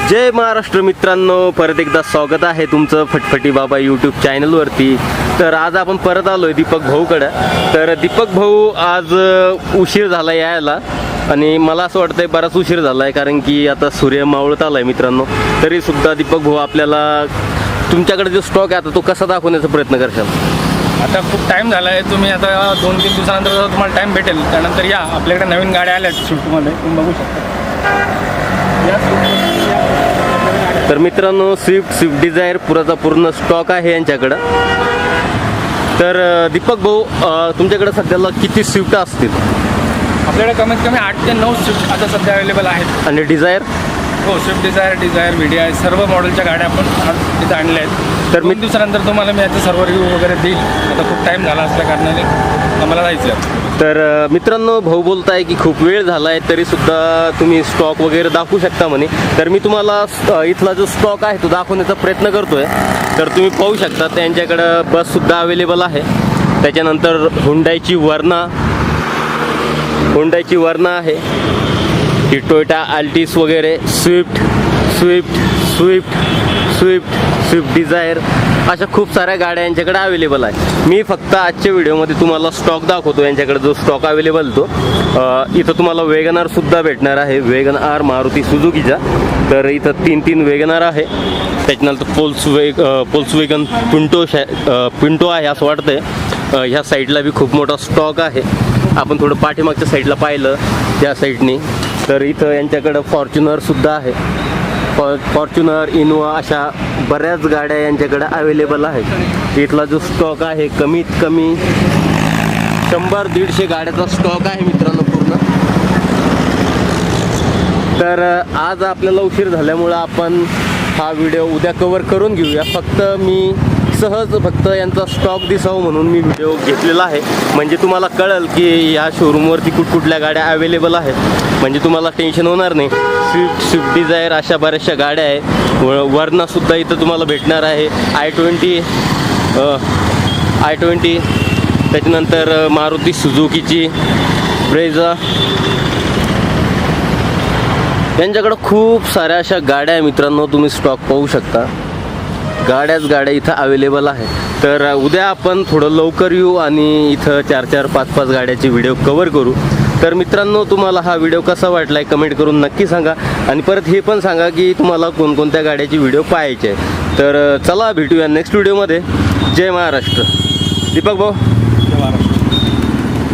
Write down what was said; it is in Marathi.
जय महाराष्ट्र मित्रांनो, परत एकदा स्वागत आहे तुमचं फटफटी बाबा यूट्यूब चॅनलवरती. तर आज आपण परत आलो आहे दीपक भाऊकडं. तर दीपक भाऊ आज उशीर झाला यायला आणि मला असं वाटतंय बराच उशीर झाला आहे, कारण की आता सूर्य मावळत आला आहे मित्रांनो. तरीसुद्धा दीपक भाऊ आपल्याला तुमच्याकडे जो स्टॉक आहे आता तो कसा दाखवण्याचा प्रयत्न करशाल? आता खूप टाईम झाला आहे. तुम्ही आता 2-3 दिवसानंतर तुम्हाला टाईम भेटेल त्यानंतर या. आपल्याकडे नवीन गाड्या आल्या आहेत स्विफ्टमध्ये, तुम्ही बघू शकता. तर मित्रांनो, स्विफ्ट डिझायर पुराचा पूर्ण स्टॉक आहे यांच्याकडं. तर दीपक भाऊ, तुमच्याकडे सध्याला किती स्विफ्ट असतील? आपल्याकडे कमीत कमी 8 ते 9 स्विफ्ट आता सध्या अवेलेबल आहेत. आणि डिझायर? हो, स्विफ्ट डिझायर VDI सर्व मॉडेलच्या गाड्या आपण आज तिथे आणल्या आहेत. तर 2 दिवसानंतर तुम्हाला मी याचा सर्व रिव्ह्यू वगैरे देईल. आता खूप टाईम झाला असल्या कारणाने आम्हाला जायचं आहे. तर मित्रांनो, भाऊ बोलताय की खूप वेळ झाला आहे तरीसुद्धा तुम्ही स्टॉक वगैरे दाखवू शकता म्हणे. तर मी तुम्हाला इथला जो स्टॉक आहे तो दाखवण्याचा प्रयत्न करतोय. तर तुम्ही पाहू शकता त्यांच्याकडं बससुद्धा अवेलेबल आहे. त्याच्यानंतर हुंडाईची वरना आहे, ही टोयोटा अल्टिस वगैरे, स्विफ्ट डिझायर, अशा खूप साऱ्या गाड्या यांच्याकडे अवेलेबल आहे. मी फक्त आजच्या व्हिडिओमध्ये तुम्हाला स्टॉक दाखवतो. यांच्याकडे जो स्टॉक अवेलेबल तो इथं तुम्हाला वेगनारसुद्धा भेटणार आहे, वेगनआर मारुती सुझुकीचा. तर इथं 3 वेगनार आहे. त्याच्यानंतर पोल्सवेगन पिंटो आहे असं वाटतंय. ह्या साईडला बी खूप मोठा स्टॉक आहे. आपण थोडं पाठीमागच्या साईडला पाहिलं त्या साईडनी तर इथं यांच्याकडं फॉर्च्युनरसुद्धा आहे. फॉर्च्युनर, इनोवा अशा बऱ्याच गाड्या यांच्याकडे अवेलेबल आहेत. इथला जो स्टॉक आहे कमीत कमी 100-150 गाड्याचा स्टॉक आहे मित्रांनो पूर्ण. तर आज आपल्याला उशीर झाल्यामुळं आपण हा व्हिडिओ उद्या कवर करून घेऊया. फक्त यांचा स्टॉक दिसावं म्हणून मी व्हिडिओ घेतलेला आहे. म्हणजे तुम्हाला कळेल की या शोरूमवरती कुठल्या गाड्या अवेलेबल आहेत, म्हणजे तुम्हाला टेन्शन होणार नाही. स्विफ्ट डिझायर अशा बऱ्याचशा गाड्या आहे. वरनासुद्धा इथं तुम्हाला भेटणार आहे. i20, त्याच्यानंतर मारुती सुझुकीची ब्रेझा. यांच्याकडं खूप साऱ्या अशा गाड्या आहे मित्रांनो, तुम्ही स्टॉक पाहू शकता. गाड्या इथं अवेलेबल आहे. तर उद्या आपण थोडं लवकर येऊ आणि इथं 4-4, 5-5 गाड्याचे व्हिडिओ कवर करू. तर मित्रांनो, तुम्हाला हा व्हिडिओ कसा वाटला आहे कमेंट करून नक्की सांगा. आणि परत हे पण सांगा की तुम्हाला कोणकोणत्या गाड्याची व्हिडिओ पाहायचे आहे. तर चला भेटूया नेक्स्ट व्हिडिओमध्ये. जय महाराष्ट्र. दीपक भाऊ.